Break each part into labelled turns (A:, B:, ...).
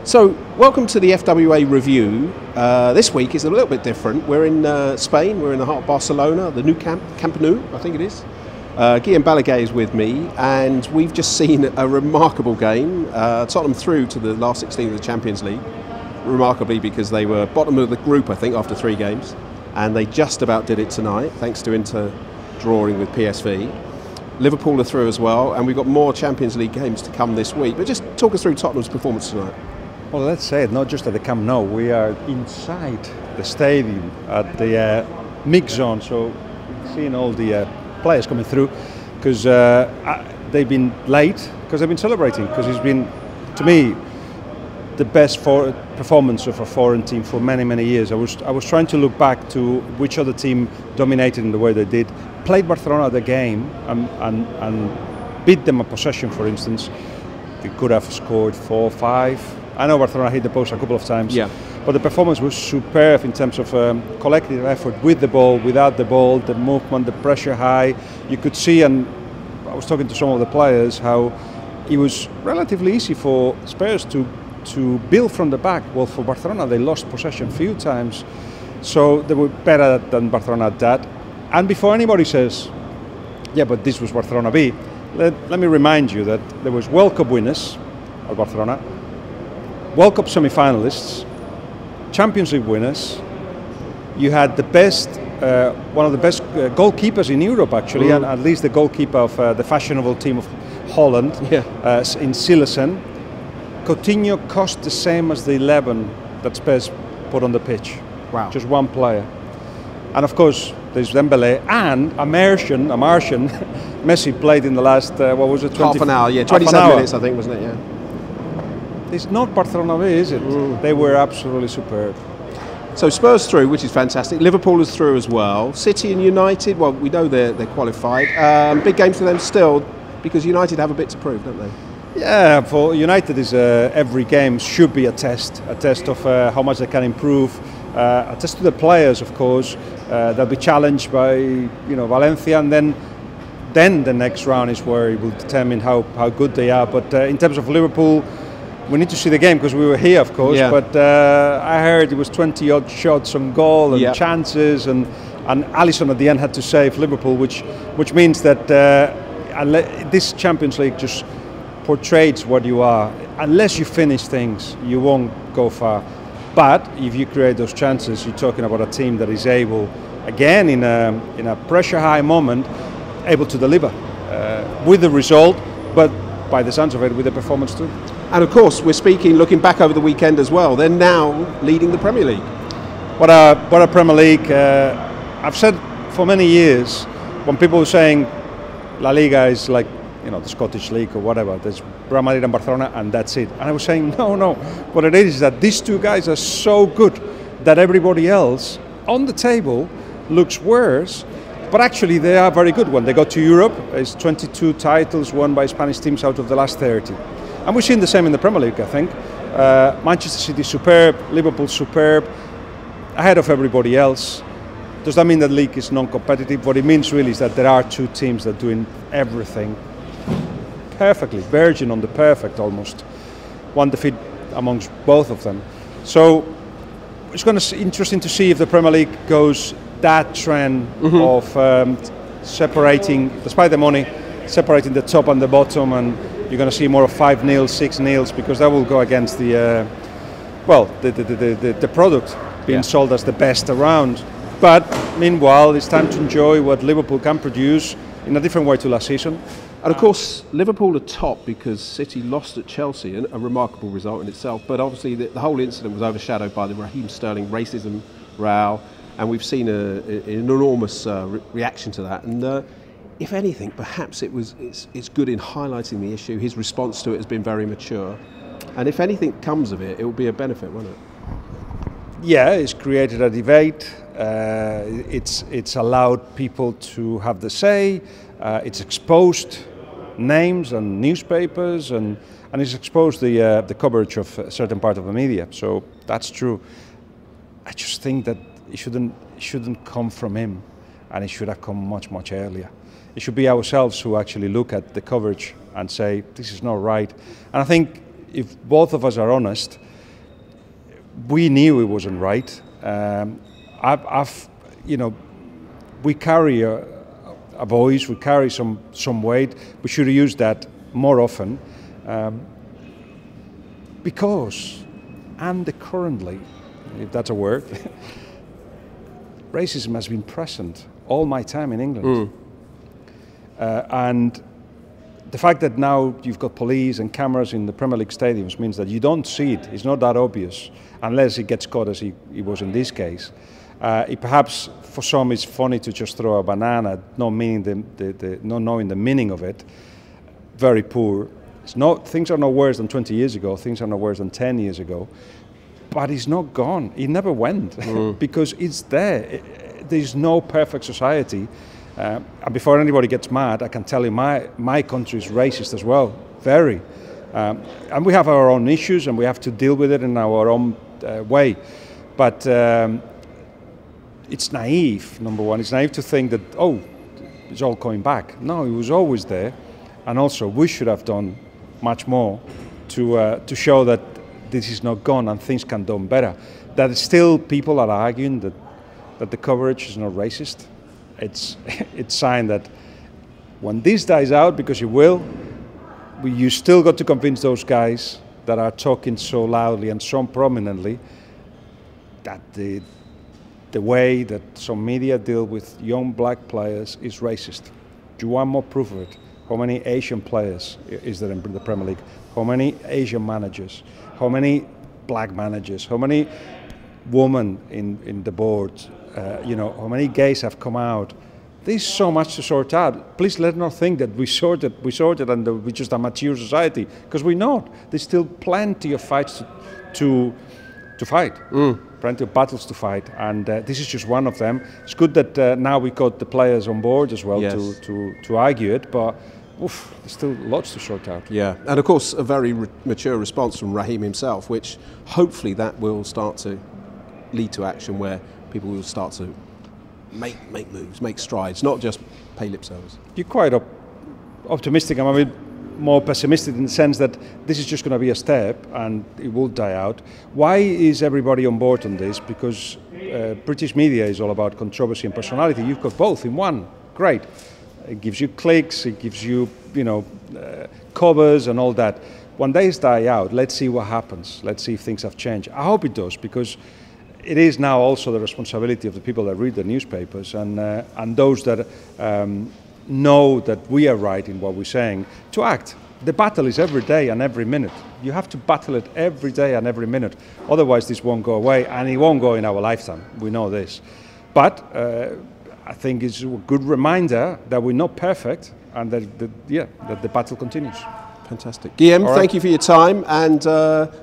A: So, welcome to the FWA review. This week is a little bit different. We're in Spain, we're in the heart of Barcelona, the new Camp Nou, I think it is. Guillem Balague is with me, and we've just seen a remarkable game. Tottenham through to the last 16 of the Champions League, remarkably because they were bottom of the group, I think, after 3 games, and they just about did it tonight, thanks to Inter drawing with PSV. Liverpool are through as well, and we've got more Champions League games to come this week. But just talk us through Tottenham's performance tonight.
B: Well, let's say it, not just at the Camp Nou, we are inside the stadium at the mix zone, so seeing all the players coming through, because they've been late, because they've been celebrating, because it's been, to me, the best performance of a foreign team for many, many years. I was trying to look back to which other team dominated in the way they did, played Barcelona the game and beat them a possession, for instance. They could have scored 4 or 5. I know Barcelona hit the post a couple of times,
A: yeah,
B: but the performance was superb in terms of collective effort with the ball, without the ball, the movement, the pressure high. You could see, and I was talking to some of the players, how it was relatively easy for Spurs to build from the back. Well, for Barcelona, they lost possession a few times, so they were better than Barcelona at that. And before anybody says, yeah, but this was Barcelona B, let me remind you that there was World Cup winners at Barcelona, World Cup semi-finalists, Champions League winners. You had the best, one of the best goalkeepers in Europe, actually, and at least the goalkeeper of the fashionable team of Holland, in Silesen. Coutinho cost the same as the 11 that Spurs put on the pitch.
A: Wow.
B: Just one player. And of course, there's Dembele and a Martian, Messi played in the last, what was it?
A: Half an hour, yeah, 27 minutes, I think, wasn't it? Yeah.
B: It's not Barcelona, is it? They were absolutely superb.
A: So Spurs through, which is fantastic. Liverpool is through as well. City and United, well, we know they're qualified. Big games for them still, because United have a bit to prove, don't they?
B: Yeah, for United, is every game should be a test of how much they can improve. A test to the players, of course. They'll be challenged by Valencia, and then the next round is where it will determine how good they are. But in terms of Liverpool, we need to see the game because we were here, of course. Yeah. But I heard it was 20-odd shots on goal and chances, and Alisson at the end had to save Liverpool, which means that this Champions League just portrays what you are. Unless you finish things, you won't go far. But if you create those chances, you're talking about a team that is able, again, in a pressure-high moment, able to deliver with the result, but by the sounds of it, with the performance too.
A: And of course, we're looking back over the weekend as well. They're now leading the Premier League.
B: What a Premier League. I've said for many years, when people were saying La Liga is like, the Scottish League or whatever, there's Real Madrid and Barcelona and that's it. And I was saying, no. What it is that these two guys are so good that everybody else on the table looks worse, but actually they are very good. When they go to Europe, it's 22 titles won by Spanish teams out of the last 30. And we've seen the same in the Premier League, I think. Manchester City superb, Liverpool superb, ahead of everybody else. Does that mean that the league is non-competitive? What it means really is that there are 2 teams that are doing everything perfectly, verging on the perfect almost. One defeat amongst both of them. So it's going to be interesting to see if the Premier League goes that trend of separating, despite the money, separating the top and the bottom, and you're going to see more of 5-0, 6-0, because that will go against the the product being sold as the best around. But meanwhile, it's time to enjoy what Liverpool can produce in a different way to last season.
A: And of course, Liverpool are top because City lost at Chelsea, a remarkable result in itself. But obviously, the whole incident was overshadowed by the Raheem Sterling racism row, and we've seen an enormous reaction to that. And if anything, perhaps it's good in highlighting the issue. His response to it has been very mature, and if anything comes of it, it will be a benefit, won't it?
B: Yeah, it's created a debate. It's allowed people to have the say. It's exposed names and newspapers, and it's exposed the coverage of a certain part of the media. So that's true. I just think that it shouldn't come from him, and it should have come much earlier. It should be ourselves who actually look at the coverage and say this is not right. And I think if both of us are honest, we knew it wasn't right. We carry a voice, we carry some weight. We should have used that more often, because undercurrently, if that's a word, racism has been present all my time in England. And the fact that now you've got police and cameras in the Premier League stadiums means that you don't see it. It's not that obvious, unless it gets caught as he was in this case. It perhaps for some it's funny to just throw a banana, not meaning not knowing the meaning of it. Very poor. Things are no worse than 20 years ago. Things are no worse than 10 years ago. But it's not gone. It never went because it's there. There's no perfect society. And before anybody gets mad, I can tell you my country is racist as well, very. And we have our own issues and we have to deal with it in our own way. But it's naive, number one. It's naive to think that, oh, it's all coming back. No, it was always there. And also, we should have done much more to show that this is not gone and things can be done better. That still people are arguing that the coverage is not racist. It's a sign that when this dies out, because it will, you still got to convince those guys that are talking so loudly and so prominently that the way that some media deal with young black players is racist. Do you want more proof of it? How many Asian players is there in the Premier League? How many Asian managers? How many black managers? How many women in the board? How many gays have come out? There's so much to sort out. Please let not think that we sorted and we're just a mature society, because we're not. There's still plenty of fights to fight, plenty of battles to fight, and this is just one of them. It's good that now we got the players on board as well, yes, to argue it, but there's still lots to sort out.
A: Yeah, and of course a very mature response from Raheem himself, which hopefully that will start to lead to action where people will start to make moves, make strides, not just pay lip service.
B: You're quite optimistic. I'm a bit more pessimistic in the sense that this is just going to be a step and it will die out. Why is everybody on board on this? Because British media is all about controversy and personality. You've got both in one. Great. It gives you clicks, it gives you, covers and all that. When days die out, let's see what happens. Let's see if things have changed. I hope it does, because it is now also the responsibility of the people that read the newspapers and those that know that we are right in what we're saying to act. The battle is every day and every minute. You have to battle it every day and every minute. Otherwise, this won't go away, and it won't go in our lifetime. We know this. But I think it's a good reminder that we're not perfect and that the battle continues.
A: Fantastic. Guillem, thank you for your time. And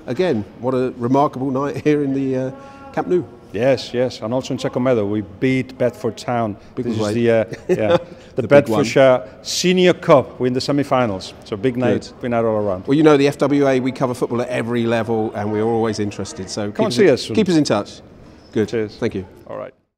A: again, what a remarkable night here in the Camp Nou.
B: Yes, and also in second medal we beat Bedford Town. This is the Bedfordshire Senior Cup. We're in the semi-finals, so big night. Been out all around.
A: Well, you know the FWA, we cover football at every level, and we're always interested. So
B: come and see us soon.
A: Keep us in touch. Good.
B: Cheers.
A: Thank you.
B: All right.